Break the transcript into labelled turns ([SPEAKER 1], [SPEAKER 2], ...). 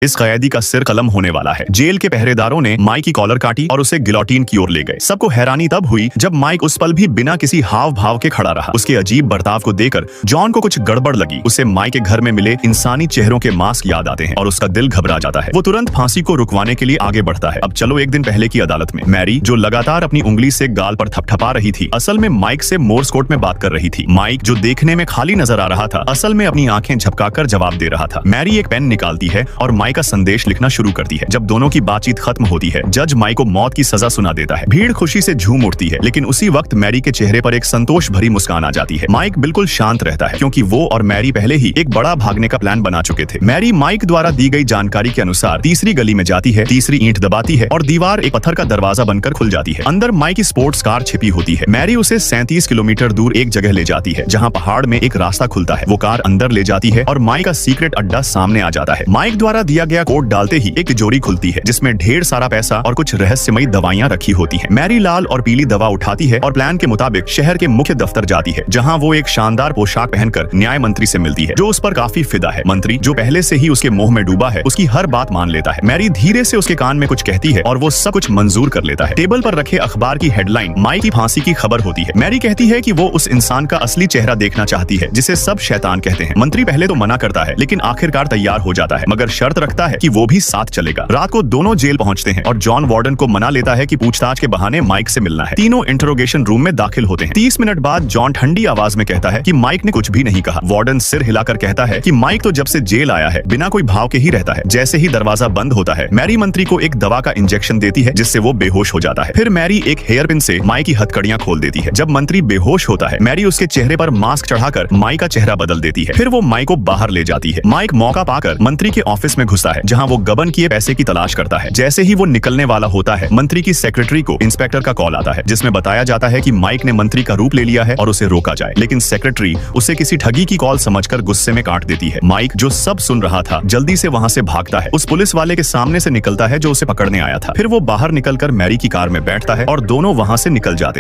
[SPEAKER 1] इस कैदी का सिर कलम होने वाला है। जेल के पहरेदारों ने माइक की कॉलर काटी और उसे गिलोटिन की ओर ले गए। सबको हैरानी तब हुई जब माइक उस पल भी बिना किसी हाव भाव के खड़ा रहा। उसके अजीब बर्ताव को देखकर जॉन को कुछ गड़बड़ लगी। उसे माइक के घर में मिले इंसानी चेहरों के मास्क याद आते हैं और उसका दिल घबरा जाता है। वो तुरंत फांसी को रुकवाने के लिए आगे बढ़ता है। अब चलो एक दिन पहले की अदालत में। मैरी, जो लगातार अपनी उंगली से गाल पर थपथपा रही थी, असल में माइक से मोर्स कोड में बात कर रही थी। माइक, जो देखने में खाली नजर आ रहा था, असल में अपनी आंखें झपकाकर जवाब दे रहा था। मैरी एक पेन निकालती है और माइक का संदेश लिखना शुरू करती है। जब दोनों की बातचीत खत्म होती है, जज माइक को मौत की सजा सुना देता है। भीड़ खुशी से झूम उठती है, लेकिन उसी वक्त मैरी के चेहरे पर एक संतोष भरी मुस्कान आ जाती है। माइक बिल्कुल शांत रहता है, क्योंकि वो और मैरी पहले ही एक बड़ा भागने का प्लान बना चुके थे। मैरी माइक द्वारा दी गई जानकारी के अनुसार तीसरी गली में जाती है, तीसरी ईंट दबाती है और दीवार एक पत्थर का दरवाजा बनकर खुल जाती है। अंदर माइक की स्पोर्ट्स कार छिपी होती है। मैरी उसे 37 किलोमीटर दूर एक जगह ले जाती है, जहाँ पहाड़ में एक रास्ता खुलता है। वो कार अंदर ले जाती है और माइक का सीक्रेट अड्डा सामने आ जाता है। माइक द्वारा दिया गया कोड डालते ही एक तिजोरी खुलती है, जिसमें ढेर सारा पैसा और कुछ रहस्यमयी दवाइयां रखी होती हैं। मैरी लाल और पीली दवा उठाती है और प्लान के मुताबिक शहर के मुख्य दफ्तर जाती है, जहां वो एक शानदार पोशाक पहनकर न्याय मंत्री से मिलती है, जो उस पर काफी फिदा है। मंत्री, जो पहले से ही उसके मोह में डूबा है, उसकी हर बात मान लेता है। मैरी धीरे से उसके कान में कुछ कहती है और वो सब कुछ मंजूर कर लेता है। टेबल पर रखे अखबार की हेडलाइन माइक की फांसी की खबर होती है। मैरी कहती है कि वो उस इंसान का असली चेहरा देखना चाहती है, जिसे सब शैतान कहते हैं। मंत्री पहले तो मना करता है, लेकिन आखिरकार तैयार हो जाता है, मगर शर्त रखता है कि वो भी साथ चलेगा। रात को दोनों जेल पहुंचते हैं और जॉन वार्डन को मना लेता है कि पूछताछ के बहाने माइक से मिलना है। तीनों इंटरोगेशन रूम में दाखिल होते हैं। 30 मिनट बाद जॉन ठंडी आवाज में कहता है कि माइक ने कुछ भी नहीं कहा। वार्डन सिर हिलाकर कहता है कि माइक तो जब से जेल आया है बिना कोई भाव के ही रहता है। जैसे ही दरवाजा बंद होता है, मैरी मंत्री को एक दवा का इंजेक्शन देती है, जिससे वो बेहोश हो जाता है। फिर मैरी एक हेयर पिन से माइक की हथकड़ियां खोल देती है। जब मंत्री बेहोश होता है, मैरी उसके चेहरे पर मास्क चढ़ाकर माइक का चेहरा बदल देती है। फिर वो माइक को बाहर ले जाती है। माइक मौका पाकर मंत्री के ऑफिस में घुसता है, जहाँ वो गबन किए पैसे की तलाश करता है। जैसे ही वो निकलने वाला होता है, मंत्री की सेक्रेटरी को इंस्पेक्टर का कॉल आता है, जिसमें बताया जाता है कि माइक ने मंत्री का रूप ले लिया है और उसे रोका जाए। लेकिन सेक्रेटरी उसे किसी ठगी की कॉल समझकर गुस्से में काट देती है। माइक, जो सब सुन रहा था, जल्दी से वहां से भागता है। उस पुलिस वाले के सामने से निकलता है जो उसे पकड़ने आया था। फिर वो बाहर निकलकर मैरी की कार में बैठता है और दोनों वहां से निकल जाते हैं।